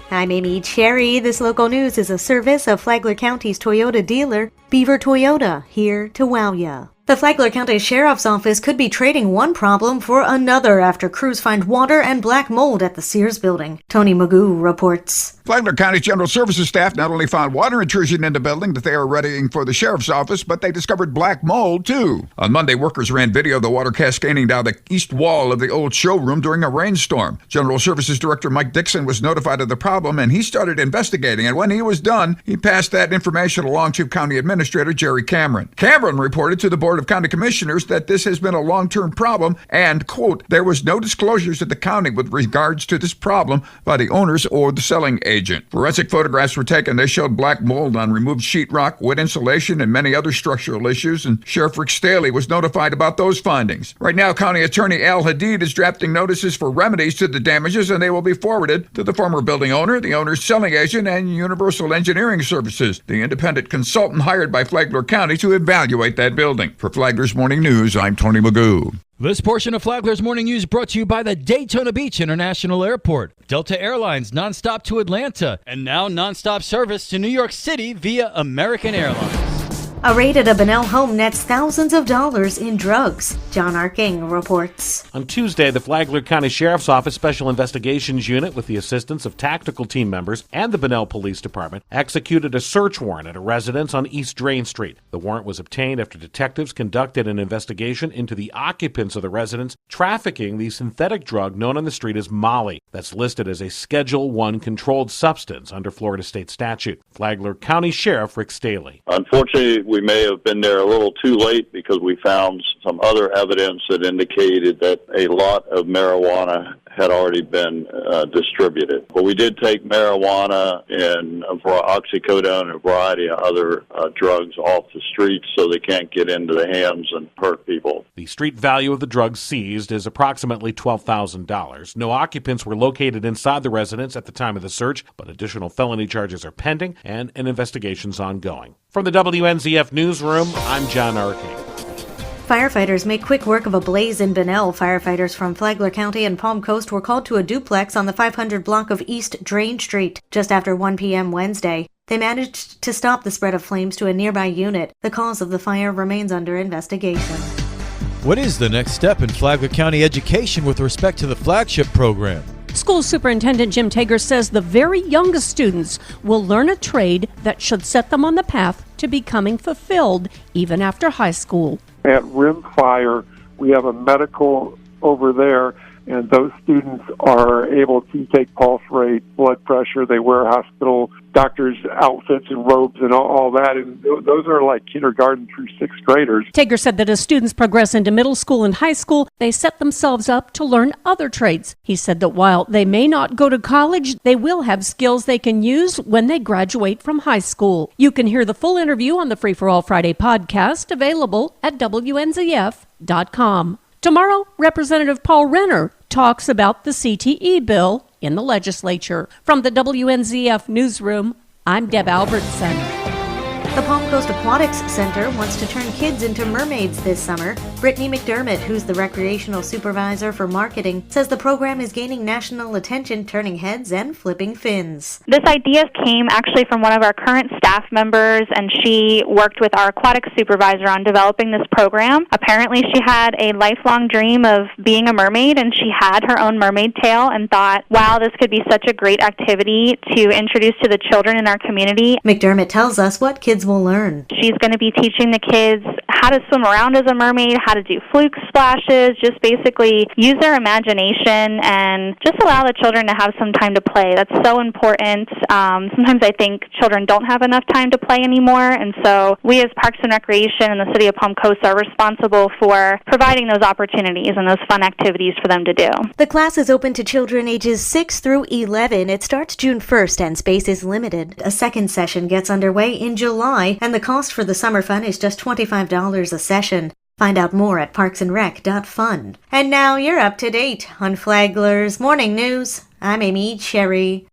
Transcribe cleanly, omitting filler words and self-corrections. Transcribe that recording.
I'm Amy Cherry. This local news is a service of Flagler County's Toyota dealer, Beaver Toyota, here to wow ya. The Flagler County Sheriff's Office could be trading one problem for another after crews find water and black mold at the Sears building. Tony Magoo reports. Flagler County's General Services staff not only found water intrusion in the building that they are readying for the Sheriff's Office, but they discovered black mold, too. On Monday, workers ran video of the water cascading down the east wall of the old showroom during a rainstorm. General Services Director Mike Dixon was notified of the problem, and he started investigating. And when he was done, he passed that information along to County Administrator Jerry Cameron. Cameron reported to the Board of County Commissioners that this has been a long-term problem and, quote, there was no disclosures at the county with regards to this problem by the owners or the selling agent. Forensic photographs were taken. They showed black mold on removed sheetrock, wood insulation, and many other structural issues, and Sheriff Rick Staley was notified about those findings. Right now, County Attorney Al Hadid is drafting notices for remedies to the damages, and they will be forwarded to the former building owner, the owner's selling agent, and Universal Engineering Services, the independent consultant hired by Flagler County to evaluate that building. For Flagler's Morning News, I'm Tony Magoo. This portion of Flagler's Morning News brought to you by the Daytona Beach International Airport, Delta Airlines nonstop to Atlanta, and now nonstop service to New York City via American Airlines. A raid at a Bunnell home nets thousands of dollars in drugs. John Arking reports. On Tuesday, the Flagler County Sheriff's Office Special Investigations Unit, with the assistance of tactical team members and the Bunnell Police Department, executed a search warrant at a residence on East Drain Street. The warrant was obtained after detectives conducted an investigation into the occupants of the residence trafficking the synthetic drug known on the street as Molly, that's listed as a Schedule I controlled substance under Florida state statute. Flagler County Sheriff Rick Staley. Unfortunately, we may have been there a little too late because we found some other evidence that indicated that a lot of marijuana had already been distributed. But we did take marijuana and oxycodone and a variety of other drugs off the streets so they can't get into the hands and hurt people. The street value of the drugs seized is approximately $12,000. No occupants were located inside the residence at the time of the search, but additional felony charges are pending and an investigation's ongoing. From the WNZF Newsroom, I'm John Arking. Firefighters make quick work of a blaze in Bunnell. Firefighters from Flagler County and Palm Coast were called to a duplex on the 500 block of East Drain Street just after 1 p.m. Wednesday. They managed to stop the spread of flames to a nearby unit. The cause of the fire remains under investigation. What is the next step in Flagler County education with respect to the flagship program? School Superintendent Jim Tager says the very youngest students will learn a trade that should set them on the path to becoming fulfilled even after high school. At Rimfire, we have a medical over there, and those students are able to take pulse rate, blood pressure. They wear hospital doctors' outfits and robes and all that, and those are like kindergarten through sixth graders. Tager said that as students progress into middle school and high school, they set themselves up to learn other trades. He said that while they may not go to college, they will have skills they can use when they graduate from high school. You can hear the full interview on the Free for All Friday podcast, available at WNZF.com. Tomorrow, Representative Paul Renner talks about the CTE bill in the legislature. From the WNZF Newsroom, I'm Deb Albertson. The Palm Coast Aquatics Center wants to turn kids into mermaids this summer. Brittany McDermott, who's the recreational supervisor for marketing, says the program is gaining national attention, turning heads and flipping fins. This idea came actually from one of our current staff members, and she worked with our aquatics supervisor on developing this program. Apparently, she had a lifelong dream of being a mermaid, and she had her own mermaid tail and thought, wow, this could be such a great activity to introduce to the children in our community. McDermott tells us what kids will learn. She's going to be teaching the kids how to swim around as a mermaid, how to do fluke splashes, just basically use their imagination and just allow the children to have some time to play. That's so important. Sometimes I think children don't have enough time to play anymore, and so we as Parks and Recreation and the City of Palm Coast are responsible for providing those opportunities and those fun activities for them to do. The class is open to children ages 6 through 11. It starts June 1st and space is limited. A second session gets underway in July, and the cost for the summer fun is just $25 a session. Find out more at parksandrec.fun. And now you're up to date on Flagler's Morning News. I'm Amy Cherry.